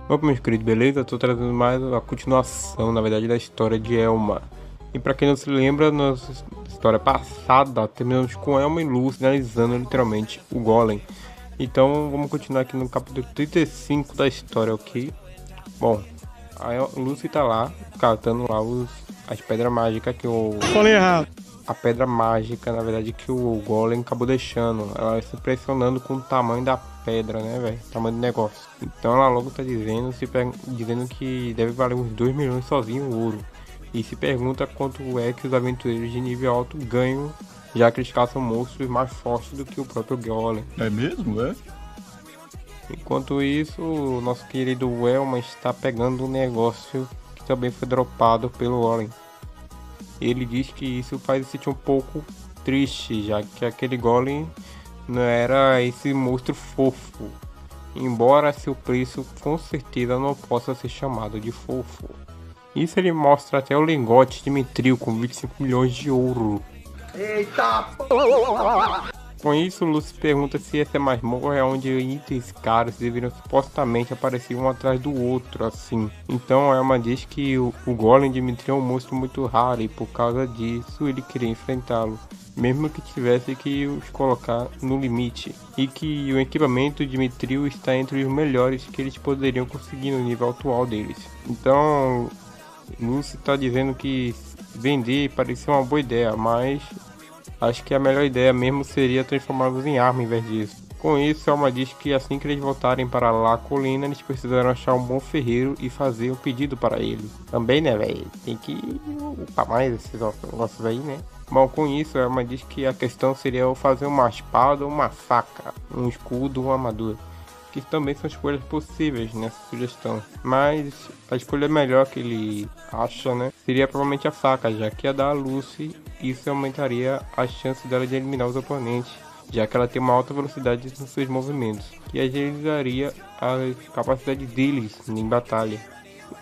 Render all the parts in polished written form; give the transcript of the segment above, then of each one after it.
Opa, meus queridos, beleza? Tô trazendo mais a continuação, na verdade, da história de Elma. E pra quem não se lembra, na história passada, terminamos com Elma e Lucy finalizando literalmente o Golem. Então vamos continuar aqui no capítulo 35 da história, ok? Bom, a Lucy tá lá, catando lá as pedras mágicas que o... Falei errado. A pedra mágica, na verdade, que o Golem acabou deixando. Ela se impressionando com o tamanho da pedra, né, velho? Tamanho do negócio. Então ela logo tá dizendo, dizendo que deve valer uns 2 milhões sozinho o ouro. E se pergunta quanto é que os aventureiros de nível alto ganham, já que eles caçam monstros mais fortes do que o próprio Golem. É mesmo, é? Enquanto isso, o nosso querido Elma está pegando um negócio que também foi dropado pelo Golem. Ele diz que isso faz ele sentir um pouco triste, já que aquele Golem não era esse monstro fofo. Embora seu preço com certeza não possa ser chamado de fofo. Isso ele mostra até o lingote de Mitril com 25 milhões de ouro. Eita! Com isso, Lucy pergunta se essa masmorra é onde itens caros deveriam supostamente aparecer um atrás do outro, assim. Então Elma diz que o Golem de Mitril é um monstro muito raro e por causa disso ele queria enfrentá-lo, mesmo que tivesse que os colocar no limite. E que o equipamento de Mitril está entre os melhores que eles poderiam conseguir no nível atual deles. Então Lucy está dizendo que vender parecia uma boa ideia, mas acho que a melhor ideia mesmo seria transformá-los em arma em vez disso. Com isso, Elma diz que assim que eles voltarem para lá a colina, eles precisarão achar um bom ferreiro e fazer um pedido para ele. Também, né, velho? Tem que upar mais esses negócios aí, né? Bom, com isso, Elma diz que a questão seria fazer uma espada ou uma faca, um escudo ou uma armadura, que também são escolhas possíveis nessa sugestão. Mas a escolha melhor que ele acha, né, seria provavelmente a faca, já que a da Lucy, isso aumentaria a chance dela de eliminar os oponentes, já que ela tem uma alta velocidade nos seus movimentos, que agilizaria a capacidade deles em batalha.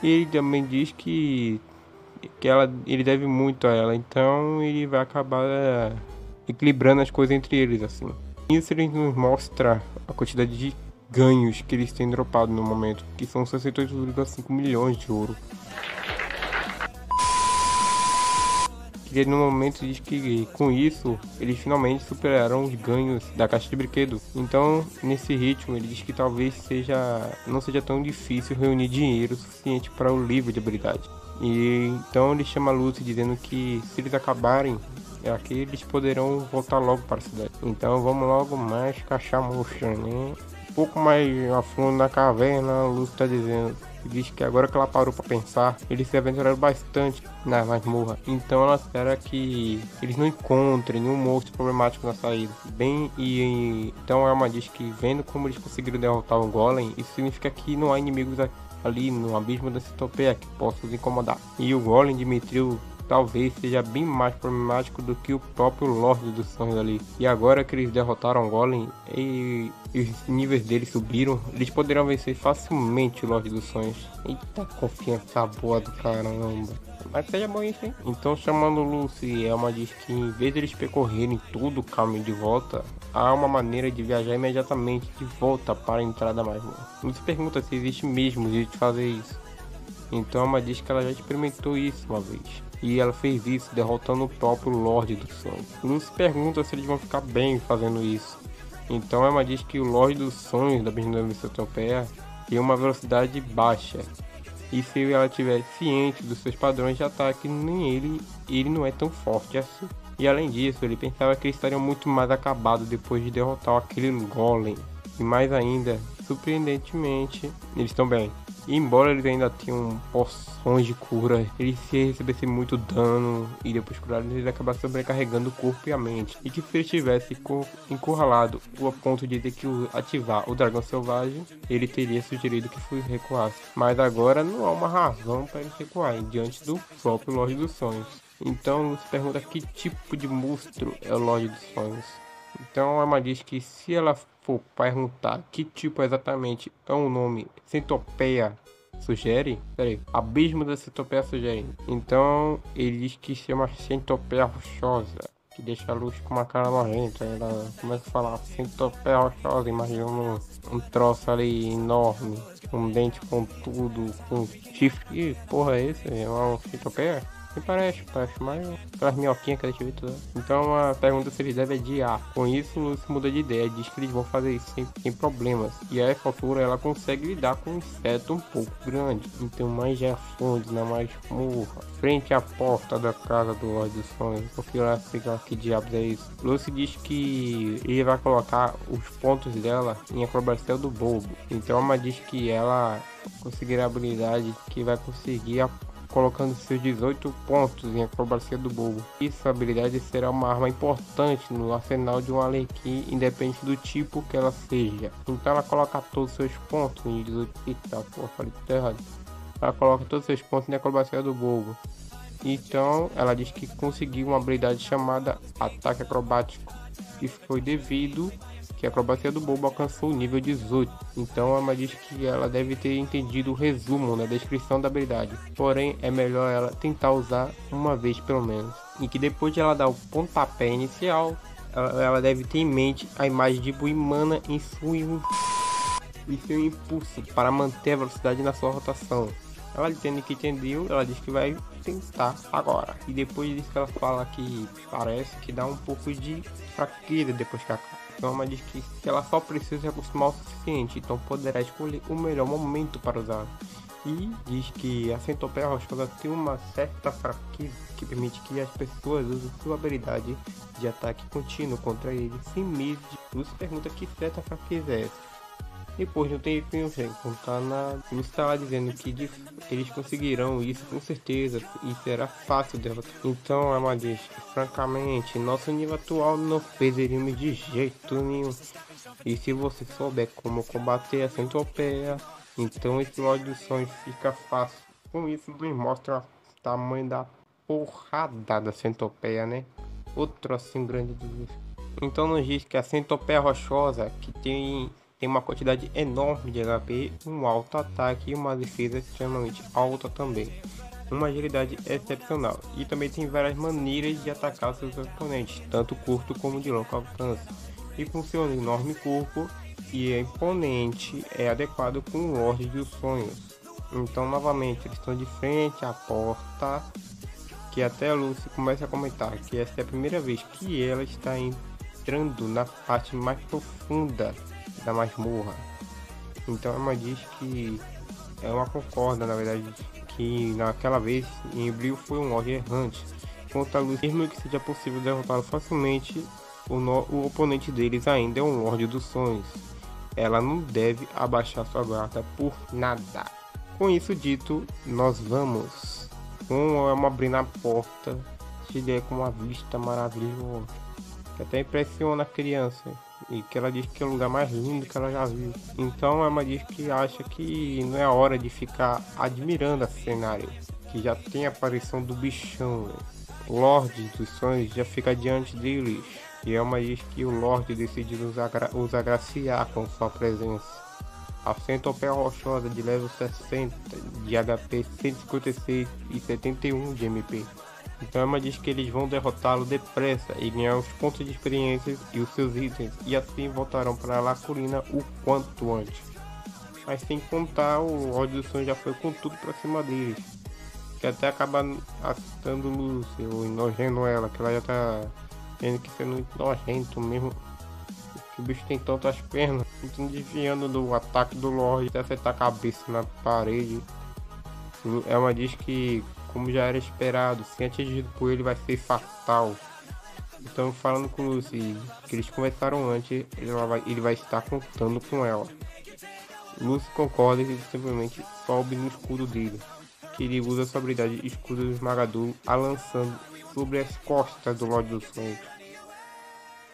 E ele também diz que ele deve muito a ela, então ele vai acabar equilibrando as coisas entre eles, assim. Isso ele nos mostra a quantidade de ganhos que eles têm dropado no momento, que são 68,5 milhões de ouro. Que no momento diz que com isso eles finalmente superaram os ganhos da caixa de brinquedo. Então, nesse ritmo, ele diz que talvez não seja tão difícil reunir dinheiro suficiente para o livro de habilidade. E então ele chama a Lucy dizendo que se eles acabarem aqui, eles poderão voltar logo para a cidade. Então vamos logo mais caçar monstros, né? Um pouco mais a fundo na caverna, a Lucy está dizendo. Diz que agora que ela parou para pensar, eles se aventuraram bastante na masmorra. Então ela espera que eles não encontrem nenhum monstro problemático na saída. Então Elma diz que vendo como eles conseguiram derrotar o Golem, isso significa que não há inimigos ali no abismo da Citopeia que possam os incomodar. E o Golem de Mitril talvez seja bem mais problemático do que o próprio Lorde dos Sonhos ali. E agora que eles derrotaram o Golem e os níveis deles subiram, eles poderão vencer facilmente o Lorde dos Sonhos. Eita, confiança boa do caramba. Mas seja bom isso, hein? Então, chamando Lucy, Elma diz que em vez de eles percorrerem todo o caminho de volta, há uma maneira de viajar imediatamente de volta para a entrada mais boa. Lucy pergunta se existe mesmo um jeito de fazer isso. Então Elma diz que ela já experimentou isso uma vez. E ela fez isso derrotando o próprio Lorde dos Sonhos. Lucy pergunta se eles vão ficar bem fazendo isso. Então Elma diz que o Lorde dos Sonhos da Benjamin da Citopeia tem uma velocidade baixa. E se ela estiver ciente dos seus padrões de ataque, nem ele não é tão forte assim. E além disso, ele pensava que eles estariam muito mais acabados depois de derrotar aquele Golem. E mais ainda, surpreendentemente, eles estão bem. E embora eles ainda tenham poções de cura, eles se recebessem muito dano e depois curados, eles acabaram sobrecarregando o corpo e a mente. E que se eles tivessem encurralado a ponto de ter que ativar o dragão selvagem, ele teria sugerido que recuasse. Mas agora não há uma razão para eles recuarem diante do próprio Lorde dos Sonhos. Então se pergunta que tipo de monstro é o Lorde dos Sonhos. Então a Emma diz que se ela for perguntar que tipo exatamente é o nome Centopeia sugere, Abismo da Centopeia sugere. Então ele diz que chama Centopeia Rochosa, que deixa a Luz com uma cara nojenta. Ela começa a falar centopeia rochosa, imaginando um troço ali enorme, um dente pontudo, com chifre. Que porra é esse? É uma centopeia? Me parece mais aquelas minhoquinhas que a gente vê toda. Então a pergunta se eles devem adiar. Com isso, Lucy muda de ideia, diz que eles vão fazer isso sem problemas. E a essa altura ela consegue lidar com um inseto um pouco grande. Então mais reações na masmorra. Frente à porta da casa do Lorde dos Sonhos. Porque ela fica, que diabos é isso? Lucy diz que ele vai colocar os pontos dela em acrobacia do bobo. Então ela diz que ela conseguirá a habilidade que vai conseguir colocando seus 18 pontos em acrobacia do bobo. Essa habilidade será uma arma importante no arsenal de um Arlequim, independente do tipo que ela seja. Então ela coloca todos os seus pontos em 18. Eita, porra, falei tudo errado. Ela coloca todos os seus pontos em acrobacia do bobo. Então ela diz que conseguiu uma habilidade chamada ataque acrobático, que foi devido que a acrobacia do bobo alcançou o nível 18. Então ela diz que ela deve ter entendido o resumo na descrição da habilidade. Porém, é melhor ela tentar usar uma vez pelo menos. E que depois de ela dar o pontapé inicial, ela deve ter em mente a imagem de Buimana em seu impulso para manter a velocidade na sua rotação. Ela entende que entendeu, ela diz que vai tentar agora. E depois disso ela fala que parece que dá um pouco de fraqueza depois que acaba. Então ela diz que ela só precisa se acostumar o suficiente, então poderá escolher o melhor momento para usar. E diz que a centopeia rochosa tem uma certa fraqueza que permite que as pessoas usem sua habilidade de ataque contínuo contra ele sem medo. Lúcio pergunta que certa fraqueza é essa. Depois de um tempinho sem contar nada, Lúcio está lá dizendo que eles conseguirão isso com certeza e será fácil derrotar. Então ela diz que francamente nosso nível atual não perderíamos de jeito nenhum. E se você souber como combater a centopeia, então esse Lorde dos Sonhos fica fácil. Com isso nos mostra o tamanho da porrada da centopeia, né? Outro assim grande do Lúcio. Então nos diz que a centopeia rochosa, que tem uma quantidade enorme de HP, um alto ataque e uma defesa extremamente alta também. Uma agilidade excepcional. E também tem várias maneiras de atacar seus oponentes, tanto curto como de longo alcance. E com seu enorme corpo e é imponente, é adequado com o Lorde dos Sonhos. Então novamente eles estão de frente à porta, que até a Lucy começa a comentar que essa é a primeira vez que ela está entrando na parte mais profunda da masmorra. Então ela diz que ela concorda, na verdade, que naquela vez em Bril foi um Lorde errante. Quanto a Luz, mesmo que seja possível derrotá-lo facilmente, o oponente deles ainda é um Lorde dos Sonhos. Ela não deve abaixar sua guarda por nada. Com isso dito, nós vamos com ela abrindo a porta, chega com uma vista maravilhosa, que até impressiona a criança. E que ela diz que é o lugar mais lindo que ela já viu. Então ela diz que acha que não é a hora de ficar admirando esse cenário, que já tem a aparição do bichão, né? O Lorde dos Sonhos já fica diante deles. E Elma diz que o Lorde decide os agraciar com sua presença. A centopeia rochosa de level 60 de HP, 156 e 71 de MP. Então Emma diz que eles vão derrotá-lo depressa e ganhar os pontos de experiência e os seus itens, e assim voltarão para a Lacurina o quanto antes. Mas sem contar, o Lorde dos Sonhos já foi com tudo pra cima deles, que até acaba assustando Lucy ou enojando ela, que ela já tá tendo que ser muito nojento mesmo, que o bicho tem tantas pernas, então desviando do ataque do Lorde até acertar a cabeça na parede. Ela diz que, como já era esperado, se atingido por ele vai ser fatal. Então falando com Lucy que eles conversaram antes, ele vai estar contando com ela. Lucy concorda e simplesmente sobe no escudo dele, que ele usa sua habilidade escudo esmagador, a lançando sobre as costas do Lorde dos Sonhos.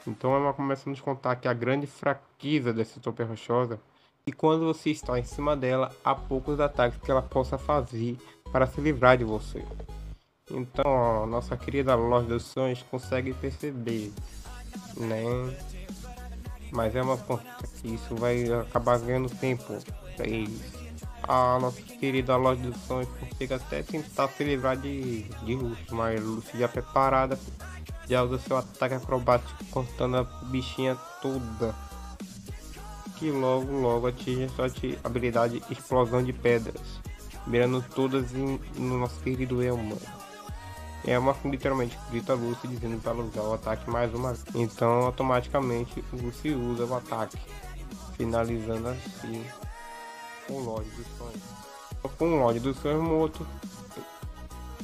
Então ela começa a nos contar que a grande fraqueza dessa centopeia rochosa, e quando você está em cima dela, há poucos ataques que ela possa fazer para se livrar de você. Então, ó, nossa querida Lorde dos Sonhos consegue perceber, né? Mas é uma conta que isso vai acabar ganhando tempo para eles. A nossa querida Lorde dos Sonhos consegue até tentar se livrar de Lucy, mas Lucy já preparada já usa seu ataque acrobático cortando a bichinha toda, que logo atinge sua habilidade Explosão de Pedras, mirando todas no nosso querido Elma. Elma literalmente grita a Lucy dizendo para usar o ataque mais uma vez. Então automaticamente o Lucy usa o ataque, finalizando assim o Lorde dos Sonhos. Com o Lorde dos Sonhos morto,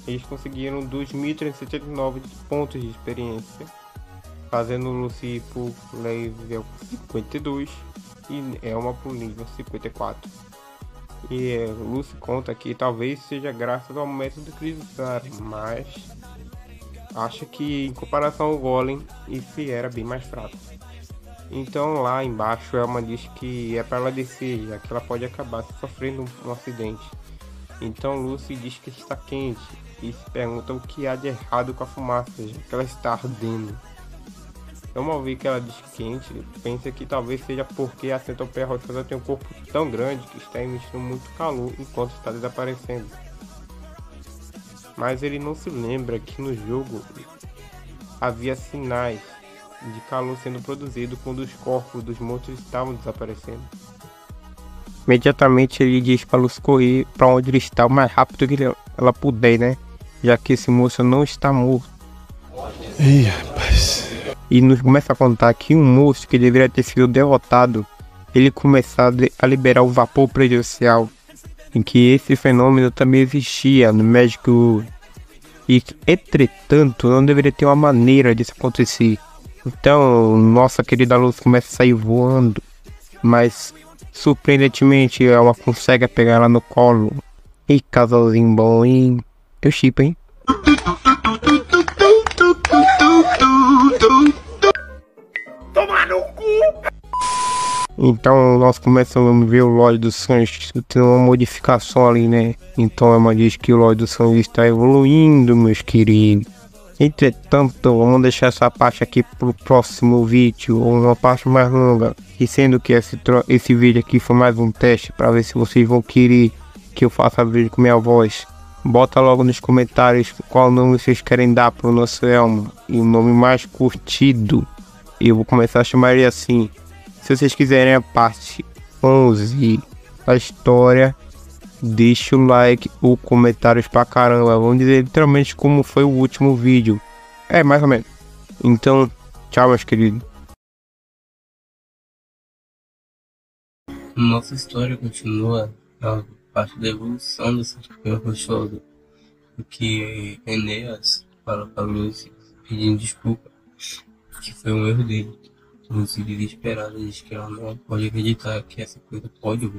eles conseguiram 2.379 pontos de experiência, fazendo o Lucy por level 52 e Elma por nível 54. E Lucy conta que talvez seja graças ao método que eles usaram, mas acha que em comparação ao Golem, esse era bem mais fraco. Então lá embaixo Elma diz que é para ela descer, já que ela pode acabar sofrendo um acidente. Então Lucy diz que está quente e se pergunta o que há de errado com a fumaça, já que ela está ardendo. Elma ouvir que ela diz quente, pensa que talvez seja porque a centopeia rochosa tem um corpo tão grande que está emitindo muito calor enquanto está desaparecendo. Mas ele não se lembra que no jogo havia sinais de calor sendo produzido quando os corpos dos monstros estavam desaparecendo. Imediatamente ele diz para Lucy correr para onde ele está o mais rápido que ela puder, né? Já que esse monstro não está morto. Ih, rapaz. E nos começa a contar que um monstro que deveria ter sido derrotado, ele começa a liberar o vapor prejudicial, em que esse fenômeno também existia no Magic World. E entretanto não deveria ter uma maneira disso acontecer. Então nossa querida Lucy começa a sair voando, mas surpreendentemente ela consegue pegar ela no colo. E casalzinho bom, hein? Eu chipo, hein? Toma no cu! Então nós começamos a ver o Lorde dos Sonhos tendo uma modificação ali, né? Então ela diz que o Lorde dos Sonhos está evoluindo, meus queridos. Entretanto, vamos deixar essa parte aqui pro próximo vídeo, ou uma parte mais longa. E sendo que esse vídeo aqui foi mais um teste para ver se vocês vão querer que eu faça vídeo com minha voz. Bota logo nos comentários qual nome vocês querem dar pro nosso Elmo. E o nome mais curtido, eu vou começar a chamar ele assim. Se vocês quiserem a parte 11 da história, deixa o like ou comentários pra caramba. Vamos dizer literalmente como foi o último vídeo. É, mais ou menos. Então, tchau, meus queridos. Nossa história continua a parte da evolução do centopeia rochosa, o que Enéas fala para Lucy pedindo desculpa, que foi um erro dele. Lucy, desesperada, diz que ela não pode acreditar que essa coisa pode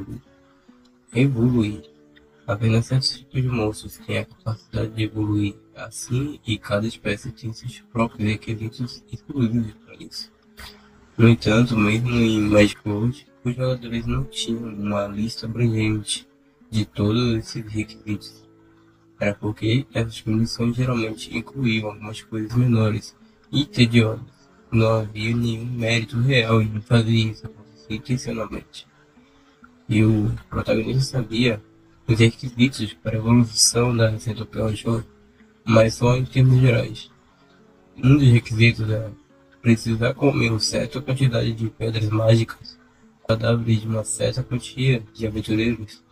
evoluir. Apenas certos tipos de monstros têm a capacidade de evoluir assim, e cada espécie tem seus próprios requisitos exclusivos para isso. No entanto, mesmo em Magic World, os jogadores não tinham uma lista abrangente de todos esses requisitos. Era porque essas condições geralmente incluíam algumas coisas menores e tediosas. Não havia nenhum mérito real em fazer isso acontecer intencionalmente. E o protagonista sabia os requisitos para a evolução da centopeia rochosa, mas só em termos gerais. Um dos requisitos é precisar comer uma certa quantidade de pedras mágicas, cadáveres de uma certa quantia de aventureiros,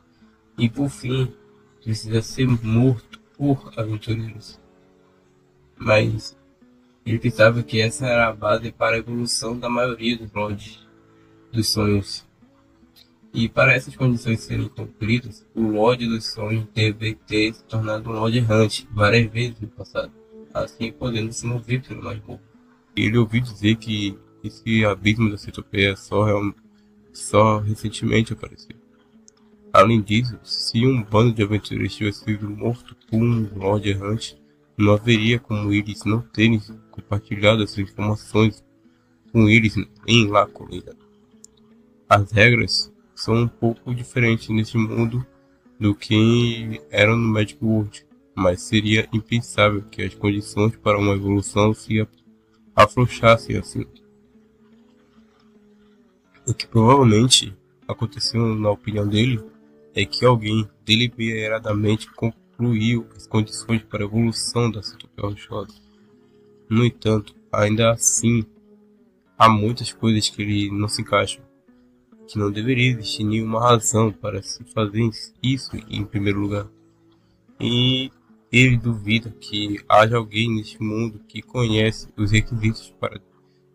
e por fim, precisa ser morto por aventureiros. Mas ele pensava que essa era a base para a evolução da maioria dos Lordes dos Sonhos. E para essas condições serem cumpridas, o Lorde dos Sonhos deve ter se tornado um Lorde errante várias vezes no passado, assim podendo se mover pelo masmorra. Ele ouviu dizer que esse abismo da centopeia só recentemente apareceu. Além disso, se um bando de aventureiros tivesse sido morto por um Lorde errante, não haveria como eles não terem compartilhado essas informações com eles em La Colina. As regras são um pouco diferentes neste mundo do que eram no Magic World, mas seria impensável que as condições para uma evolução se afrouxassem assim. O que provavelmente aconteceu, na opinião dele, é que alguém deliberadamente concluiu as condições para a evolução da centopeia rochosa, No entanto, ainda assim, há muitas coisas que ele não se encaixam, que não deveria existir nenhuma razão para se fazer isso em primeiro lugar. E ele duvida que haja alguém neste mundo que conhece os requisitos para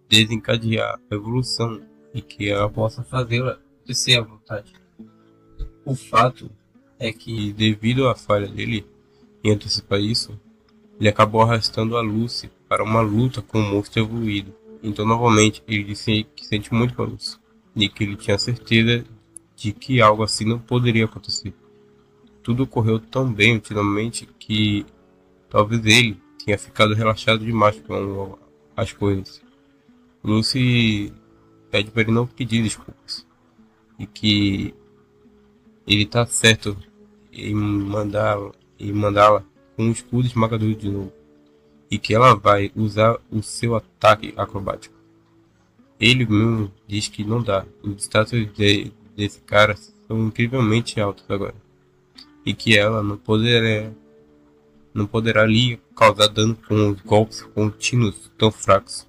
desencadear a evolução e que ela possa fazê-la acontecer à vontade. O fato é que, devido à falha dele em antecipar isso, ele acabou arrastando a Lucy para uma luta com o monstro evoluído. Então, novamente, ele disse que sente muito com a Lucy e que ele tinha certeza de que algo assim não poderia acontecer. Tudo ocorreu tão bem ultimamente que talvez ele tenha ficado relaxado demais com as coisas. Lucy pede para ele não pedir desculpas e que ele tá certo em mandá-la com um escudo esmagador de novo e que ela vai usar o seu ataque acrobático. Ele mesmo diz que não dá. Os status desse cara são incrivelmente altos agora e que ela não poderá lhe causar dano com os golpes contínuos tão fracos.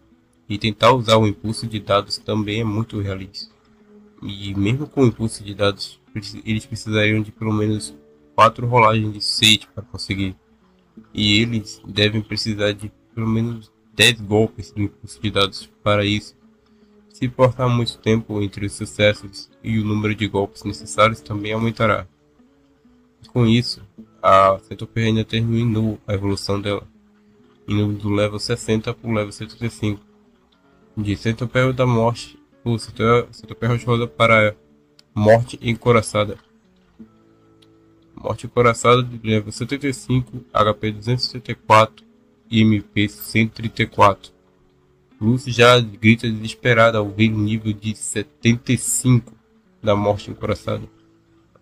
E tentar usar o impulso de dados também é muito realista. E mesmo com o impulso de dados, eles precisariam de pelo menos 4 rolagens de 6 para conseguir. E eles devem precisar de pelo menos 10 golpes do impulso de dados para isso. Se passar muito tempo entre os sucessos e o número de golpes necessários também aumentará. Com isso, a Centopeia ainda terminou a evolução dela, indo do level 60 para o level 75. De Centopeia da Morte, o Centopeia Rochosa para Morte Encoraçada. Morte Encoraçada de level 75, HP 274 e MP 134. Lucy já grita desesperada ao ver o nível de 75 da Morte Encoraçada.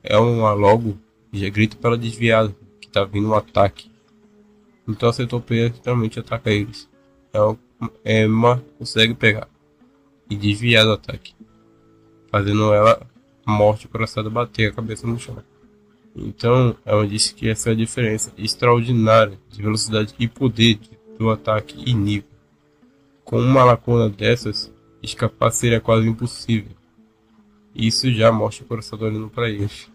É uma logo e já grita para ela desviar, que está vindo um ataque. Então a Centopeia literalmente ataca eles. Emma consegue pegar e desviar do ataque, fazendo ela Morte Encoraçada bater a cabeça no chão. Então ela disse que essa é a diferença extraordinária de velocidade e poder do ataque e nível. Com uma lacuna dessas, escapar seria quase impossível. Isso já mostra o coração olhando para eles.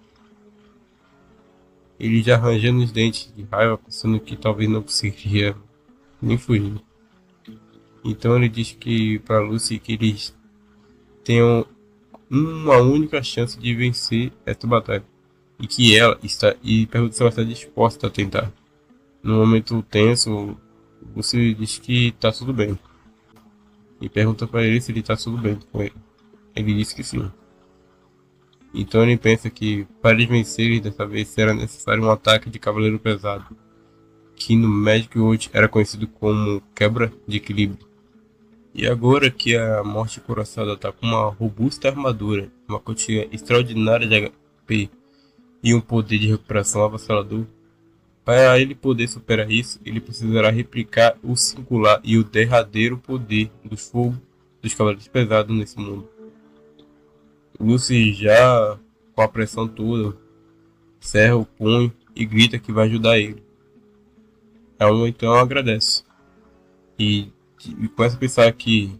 Ele já arranjando os dentes de raiva, pensando que talvez não conseguiria nem fugir. Então ele diz que para Lucy que eles tenham uma única chance de vencer esta batalha e que ela está e pergunta se ela está disposta a tentar. No momento tenso, Lucy diz que está tudo bem e pergunta para ele se ele está tudo bem com ele. Ele diz que sim. Então ele pensa que para eles vencerem dessa vez será necessário um ataque de cavaleiro pesado, que no Magic World era conhecido como quebra de equilíbrio. E agora que a Morte Encoraçada está com uma robusta armadura, uma quantia extraordinária de HP e um poder de recuperação avassalador, para ele poder superar isso, ele precisará replicar o singular e o derradeiro poder do fogo dos cavaleiros pesados nesse mundo. Lucy, já com a pressão toda, cerra o punho e grita que vai ajudar ele. Ela então agradece e começa a pensar que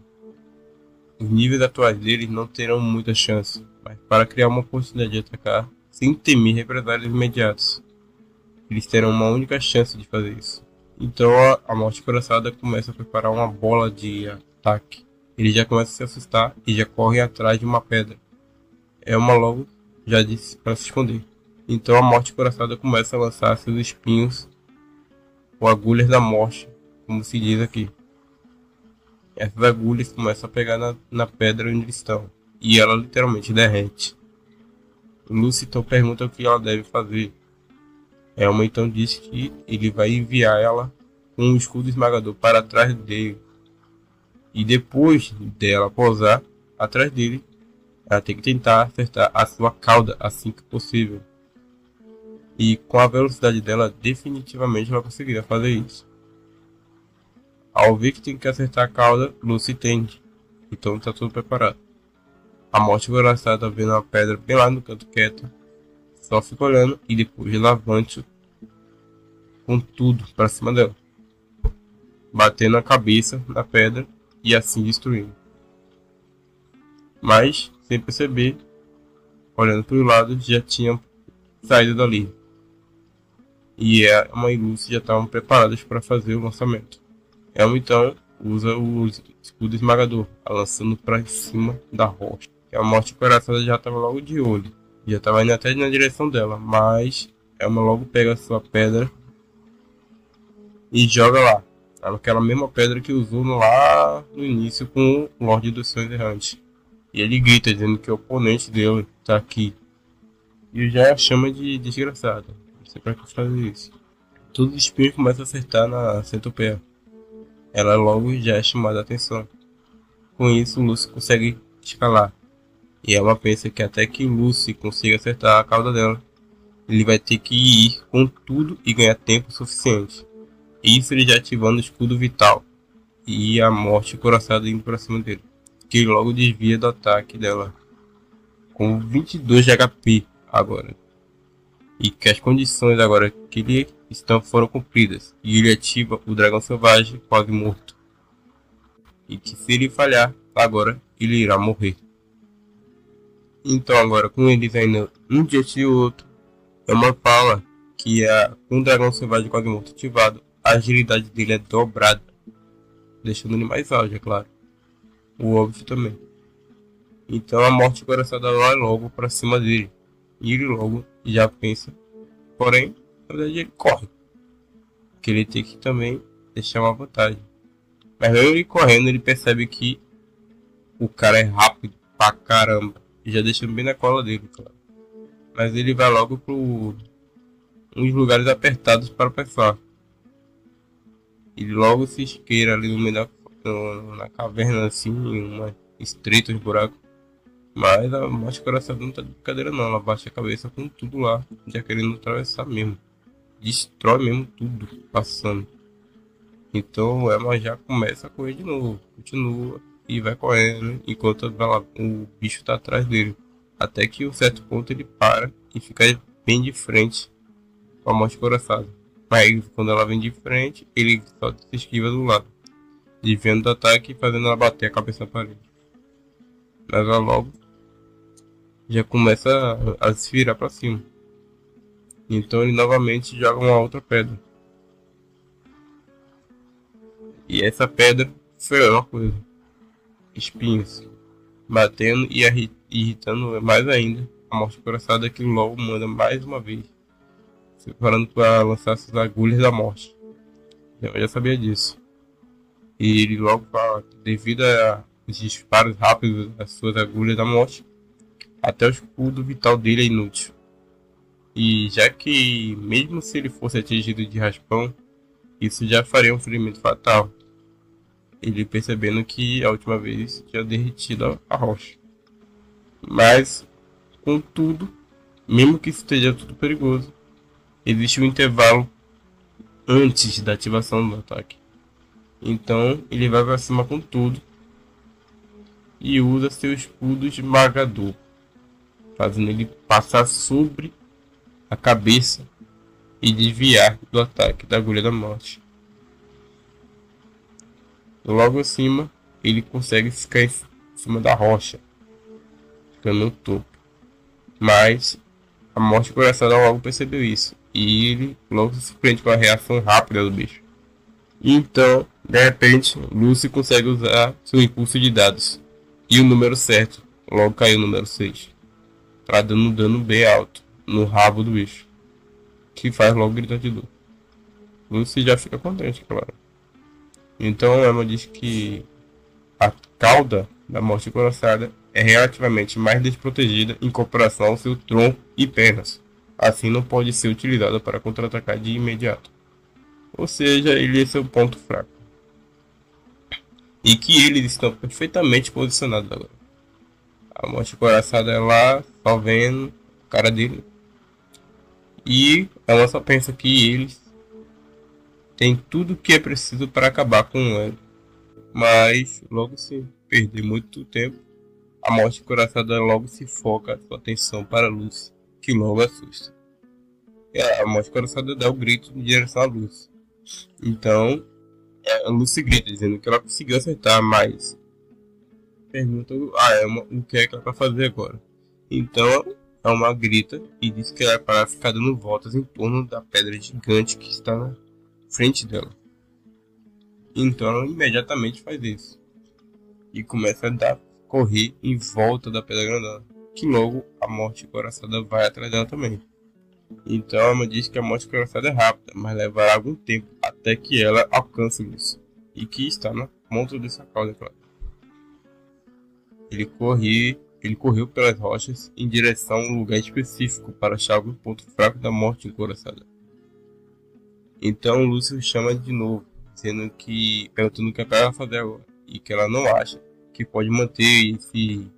os níveis atuais deles não terão muita chance, mas para criar uma oportunidade de atacar sem temer represálias imediatas, eles terão uma única chance de fazer isso. Então a Morte Encoraçada começa a preparar uma bola de ataque. Ele já começa a se assustar e já corre atrás de uma pedra. Emma logo já disse para se esconder. Então a Morte Encoraçada começa a lançar seus espinhos ou agulhas da morte, como se diz aqui. Essas agulhas começam a pegar na pedra onde eles estão e ela literalmente derrete. Lucy então pergunta o que ela deve fazer. Emma então diz que ele vai enviar ela com um escudo esmagador para trás dele. E depois dela pousar atrás dele, ela tem que tentar acertar a sua cauda assim que possível. E com a velocidade dela, definitivamente ela conseguirá fazer isso. Ao ver que tem que acertar a cauda, Lucy entende. Então está tudo preparado. A Morte Encoraçada vendo a pedra bem lá no canto quieto, só fica olhando e depois ela avante com tudo para cima dela. batendo a cabeça na pedra e assim destruindo. Mas, sem perceber, olhando para o lado, já tinham saído dali. E Elma e Lucy já estavam preparadas para fazer o lançamento. Elma então usa o escudo esmagador, lançando para cima da rocha. E a morte coraçada já estava logo de olho. Já estava indo até na direção dela, mas Elma logo pega a sua pedra e joga lá. Aquela mesma pedra que usou lá no início com o Lorde dos Sonhos Errantes. E ele grita dizendo que o oponente dele está aqui. E já a chama de desgraçado. Não sei pra que fazer isso. Todos os espinhos começam a acertar na centopeia. Ela logo já é chamada a atenção. Com isso, Lucy consegue escalar. E ela pensa que até que Lucy consiga acertar a cauda dela, ele vai ter que ir com tudo e ganhar tempo suficiente. Isso ele já ativando o escudo vital. E a morte coraçada indo pra cima dele, que logo desvia do ataque dela, com 22 de HP agora. E que as condições agora que ele foram cumpridas. E ele ativa o dragão selvagem quase morto. E que se ele falhar, agora ele irá morrer. Então agora com eles ainda um diante do outro, Elma fala que com o dragão selvagem quase morto ativado, a agilidade dele é dobrada, deixando ele mais ágil, é claro. O óbvio também. Então a morte coraçada vai logo para cima dele. E ele logo já pensa. Porém, na verdade ele corre. Que ele tem que também deixar uma vantagem. Mas mesmo ele correndo, ele percebe que o cara é rápido pra caramba. E já deixando bem na cola dele, claro. Mas ele vai logo para uns lugares apertados para passar. Ele logo se esqueira ali no meio na caverna assim, uma estreita de buraco. Mas a morte coraçada não tá de brincadeira não, ela baixa a cabeça com tudo lá, já querendo atravessar mesmo. Destrói mesmo tudo, passando. Então o Elma já começa a correr de novo, continua e vai correndo, enquanto o bicho tá atrás dele. Até que em um certo ponto ele para e fica bem de frente com a morte coraçada. Mas quando ela vem de frente, ele só se esquiva do lado, desviando do ataque e fazendo ela bater a cabeça na parede. Mas ela logo já começa a se virar para cima. Então ele novamente joga uma outra pedra. E essa pedra foi uma coisa. Espinhos. Batendo e irritando mais ainda a morte coraçada, que logo manda mais uma vez, se preparando para lançar essas agulhas da morte. Eu já sabia disso. E ele logo fala, devido aos disparos rápidos das suas agulhas da morte, até o escudo vital dele é inútil. E já que, mesmo se ele fosse atingido de raspão, isso já faria um ferimento fatal. Ele percebendo que a última vez tinha derretido a rocha. Mas, contudo, mesmo que esteja tudo perigoso, existe um intervalo antes da ativação do ataque. Então ele vai para cima com tudo e usa seu escudo esmagador, fazendo ele passar sobre a cabeça e desviar do ataque da agulha da morte. Logo acima, ele consegue ficar em cima da rocha, ficando no topo. Mas a morte coraçada logo percebeu isso e ele logo se surpreende com a reação rápida do bicho. Então, de repente, Lucy consegue usar seu impulso de dados e o número certo, logo caiu o número 6, tá dando um dano bem alto no rabo do bicho, que faz logo gritar de dor. Lucy já fica contente, claro. Então Elma diz que a cauda da morte coraçada é relativamente mais desprotegida em comparação ao seu tronco e pernas, assim não pode ser utilizada para contra-atacar de imediato. Ou seja, ele é seu ponto fraco. E que eles estão perfeitamente posicionados agora. A morte coraçada é lá, só vendo a cara dele. E ela só pensa que eles têm tudo que é preciso para acabar com ele. Mas logo se perder muito tempo, a morte coraçada logo se foca sua atenção para a luz, que logo assusta. E a morte coraçada dá o grito em direção à luz. Então, A Lucy grita, dizendo que ela conseguiu acertar, mas pergunta o que é que ela vai fazer agora. Então a Alma grita e diz que ela é para ficar dando voltas em torno da pedra gigante que está na frente dela. Então ela imediatamente faz isso e começa a correr em volta da pedra grandona, que logo a morte coraçada vai atrás dela também. Então a Alma diz que a morte coraçada é rápida, mas levará algum tempo até que ela alcance isso, e que está na ponta dessa cauda, claro. Ele correu pelas rochas em direção a um lugar específico para achar algum ponto fraco da morte encoraçada. Então Lúcio chama de novo, perguntando o que ela vai fazer agora, e que ela não acha que pode manter esse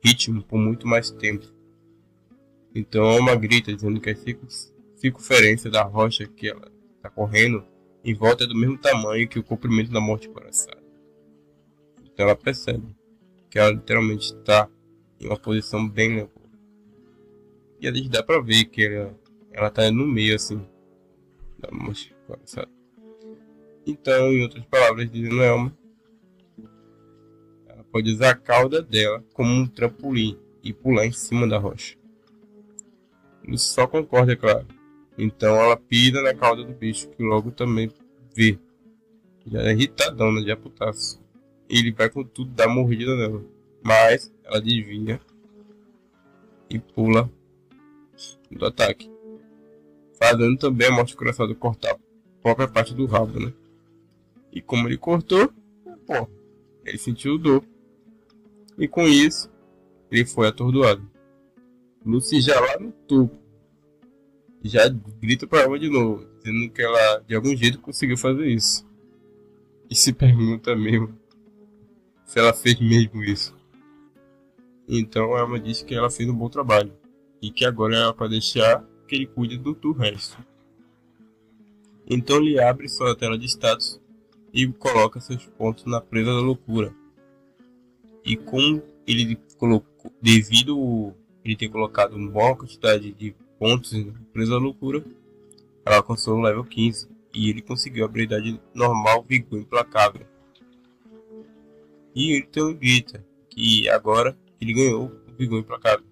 ritmo por muito mais tempo. Então a Alma grita, dizendo que a circunferência da rocha que ela está correndo em volta é do mesmo tamanho que o comprimento da morte encoraçada. Então ela percebe que ela literalmente está em uma posição bem legal. E a gente dá pra ver que ela tá no meio assim da morte encoraçada. Então, em outras palavras, dizendo Alma, ela pode usar a cauda dela como um trampolim e pular em cima da rocha. Isso só concorda, é claro. Então ela pisa na cauda do bicho, que logo também vê. Já é irritadão, né, de putaço. Ele vai com tudo dar mordida nela. Mas ela desvia e pula do ataque, fazendo também a morte encoraçada cortar a própria parte do rabo, né? E como ele cortou, ele sentiu dor. E com isso, ele foi atordoado. Lucy já lá no topo já grita para ela de novo, dizendo que ela de algum jeito conseguiu fazer isso. E se pergunta mesmo se ela fez mesmo isso. Então a Alma diz que ela fez um bom trabalho e que agora ela pode deixar que ele cuide do resto. Então ele abre sua tela de status e coloca seus pontos na presa da loucura. E como ele colocou, devido ele ter colocado uma boa quantidade de pontos na presa da loucura, ela alcançou o level 15 e ele conseguiu a habilidade normal Vigor Implacável. E ele então grita que agora ele ganhou o Vigor Implacável.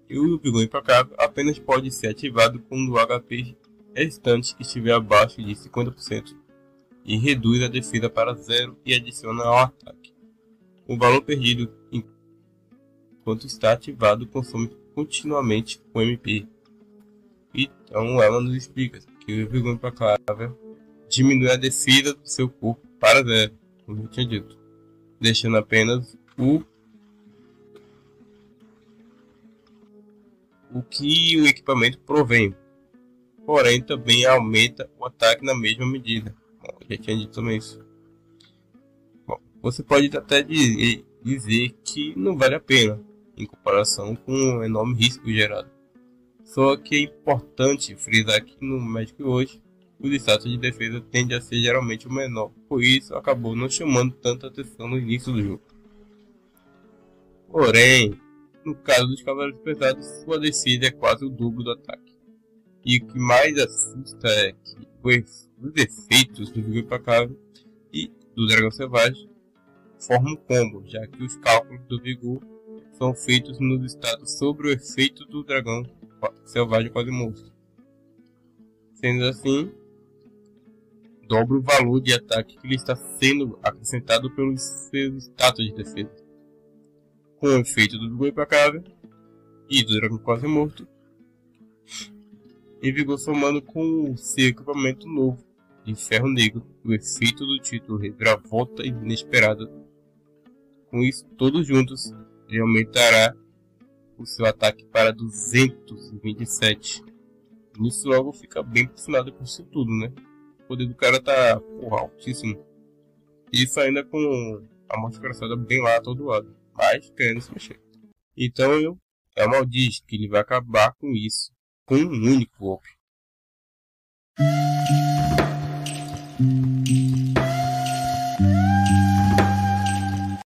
E o Vigor Implacável apenas pode ser ativado quando o HP restante estiver abaixo de 50% e reduz a defesa para 0 e adiciona ao ataque. O valor perdido enquanto está ativado consome continuamente o MP. Então ela nos explica que o Vigor Implacável diminui a defesa do seu corpo para 0, como eu tinha dito, deixando apenas o que o equipamento provém, porém também aumenta o ataque na mesma medida. Bom, já tinha dito também isso. Bom, você pode até dizer que não vale a pena em comparação com o enorme risco gerado. Só que é importante frisar que no Magic hoje o status de defesa tende a ser geralmente o menor, por isso acabou não chamando tanta atenção no início do jogo. Porém, no caso dos Cavaleiros Pesados, sua defesa é quase o dobro do ataque. E o que mais assusta é que os efeitos do Vigor Implacável e do Dragão Selvagem formam um combo, já que os cálculos do Vigor são feitos nos estados sobre o efeito do Dragão Selvagem quase monstro. Sendo assim, dobra o valor de ataque que lhe está sendo acrescentado pelos seus status de defesa. Com o efeito do Vigor Implacável e do Dragão Quase Morto, e Vigor somando com o seu equipamento novo de Ferro Negro, o efeito do título Reviravolta Inesperada. Com isso, todos juntos, ele aumentará o seu ataque para 227. Nisso logo fica bem impressionado com isso tudo, né? O poder do cara tá altíssimo. Isso ainda com a morte engraçada bem lá atordoada, mas querendo se mexer. Então Elmal diz que ele vai acabar com isso com um único golpe.